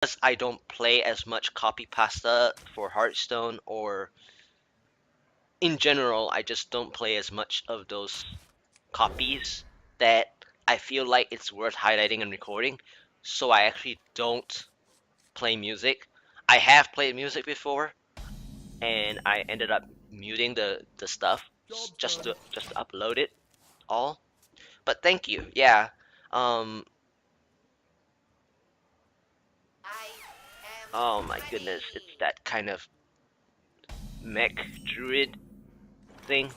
because I don't play as much copy pasta for Hearthstone, or in general, I just don't play as much of those copies that I feel like it's worth highlighting and recording. So I actually don't play music. I have played music before, and I ended up muting the stuff just to upload it all. But thank you. Yeah. Um. Oh my goodness, it's that kind of mech druid thing.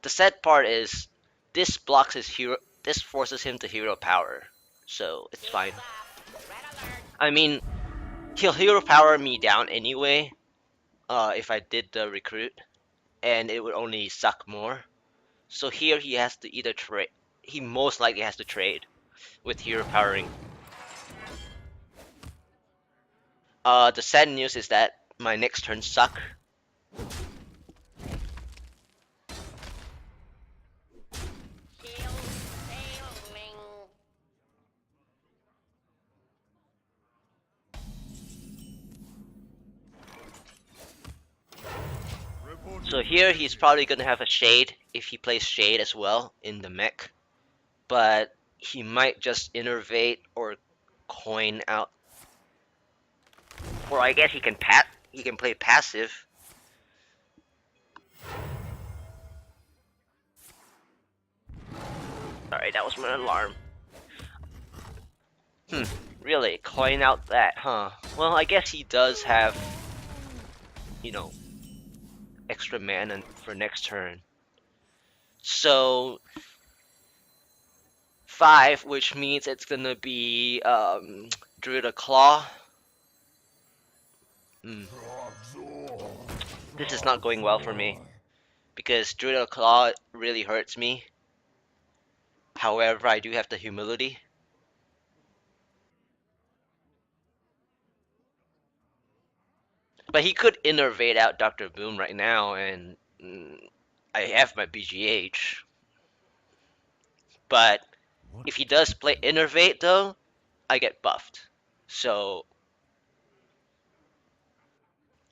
The sad part is this blocks his hero. This forces him to hero power, so it's fine. I mean, he'll hero power me down anyway. If I did the recruit, and it would only suck more. So here he has to either trade. He most likely has to trade with hero powering. The sad news is that my next turn suck. So here he's probably gonna have a shade if he plays shade as well in the mech, but he might just innervate or coin out, or I guess he can play passive. Sorry, that was my alarm. Really, coin out that, huh? Well, I guess he does have, you know, extra mana for next turn. So 5, which means it's gonna be Druid Claw. This is not going well for me because Druid Claw really hurts me. However, I do have the humility. But he could innervate out Dr. Boom right now, and I have my BGH. But if he does play innervate though, I get buffed. So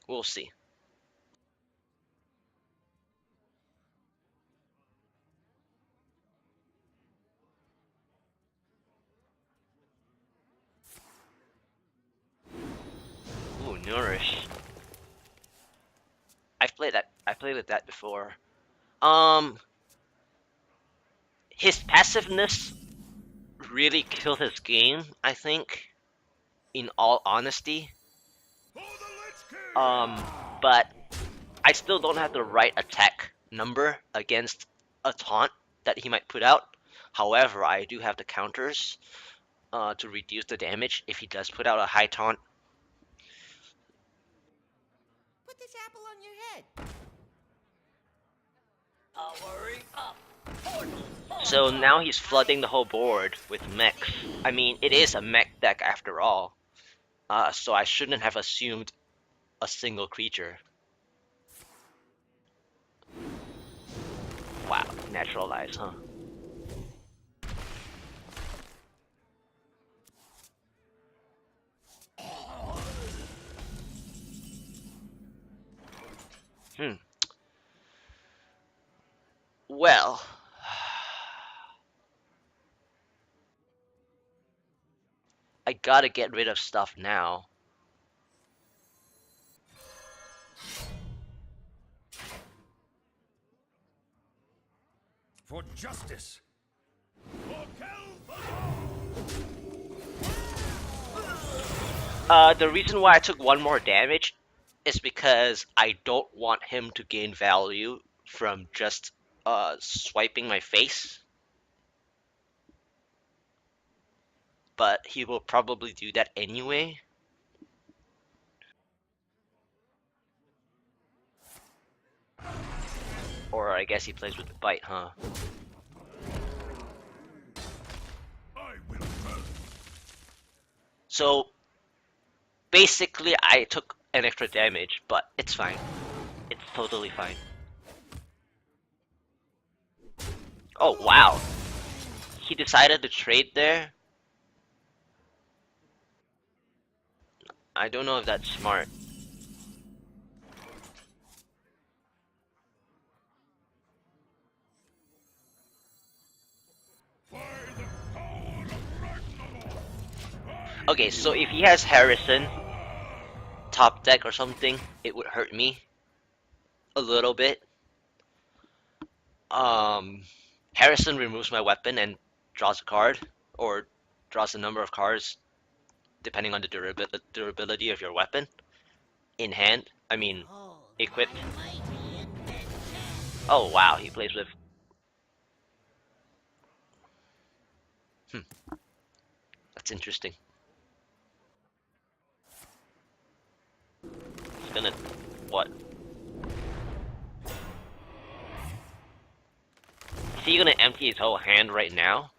we'll see. Ooh, nourish. I've played that. I played with that before. Um, his passiveness really killed his game, I think. In all honesty. Um, but I still don't have the right attack number against a taunt that he might put out. However, I do have the counters to reduce the damage if he does put out a high taunt. Put this apple on your head. So now he's flooding the whole board with mechs. I mean, it is a mech deck after all. So I shouldn't have assumed a single creature. Wow, naturalize, huh? Hmm. Well, I gotta get rid of stuff now. For justice. The reason why I took one more damage is because I don't want him to gain value from just swiping my face. But he will probably do that anyway. Or I guess he plays with the bite, huh? So basically I took an extra damage, but it's fine. It's totally fine. Oh wow. He decided to trade there? I don't know if that's smart. Okay, so if he has Harrison top deck or something, it would hurt me a little bit. Um, Harrison removes my weapon and draws a card, or draws a number of cards depending on the durability of your weapon in hand. I mean, Behold equipped. my mighty invention. Oh wow, he plays with. Hmm, that's interesting. He's gonna what? Is he gonna empty his whole hand right now?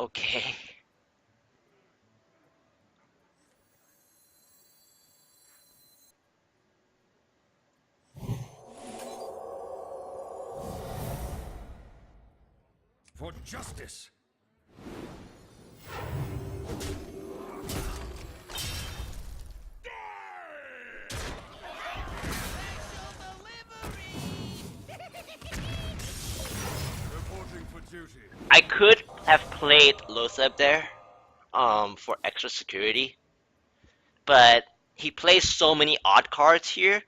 Okay. For justice. Special delivery. Reporting for duty. I could have played Lotheb there, for extra security, but he plays so many odd cards here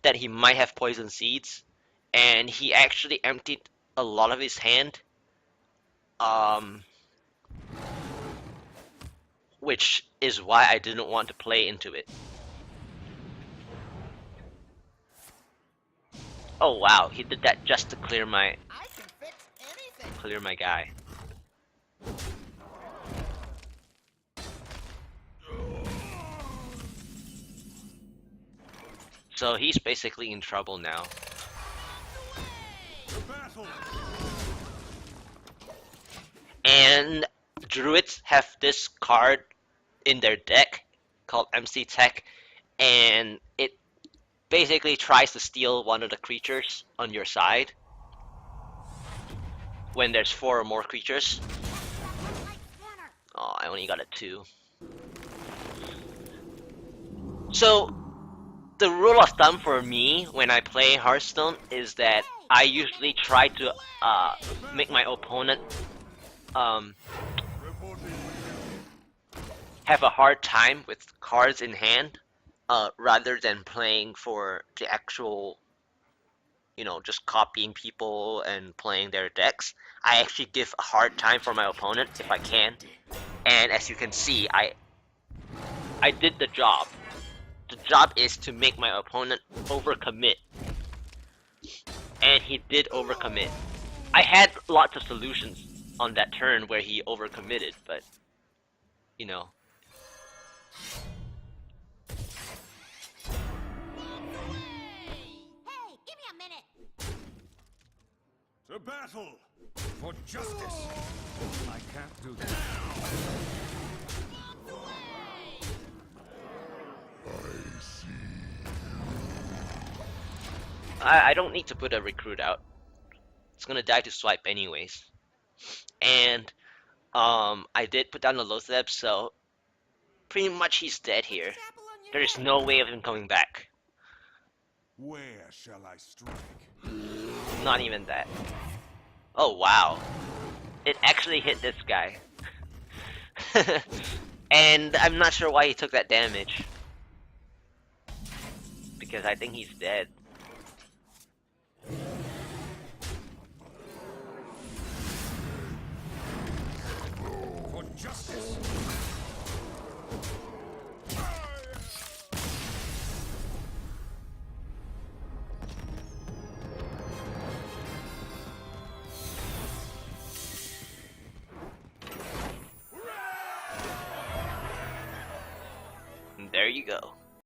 that he might have poison seeds, and he actually emptied a lot of his hand, um, which is why I didn't want to play into it. Oh wow, he did that just to clear I can fix anything. my guy. So he's basically in trouble now. To battle. And druids have this card in their deck called MC Tech, and it basically tries to steal one of the creatures on your side when there's 4 or more creatures. Oh, I only got a 2. So the rule of thumb for me when I play Hearthstone is that I usually try to make my opponent um, Reporting have a hard time with cards in hand, rather than playing for the actual, just copying people and playing their decks. I actually give a hard time for my opponent if I can, and as you can see, I did the job. The job is to make my opponent overcommit, and he did overcommit. I had lots of solutions on that turn where he overcommitted, but you know. Hey, give me a minute. to battle. For justice. I can't do that. I don't need to put a recruit out. It's gonna die to swipe anyways. And I did put down the Lotheb, so pretty much he's dead here. This apple on your There's head. no way of him coming back. Where shall I strike? Not even that. Oh wow. It actually hit this guy. And I'm not sure why he took that damage. Because I think he's dead. For justice. And there you go.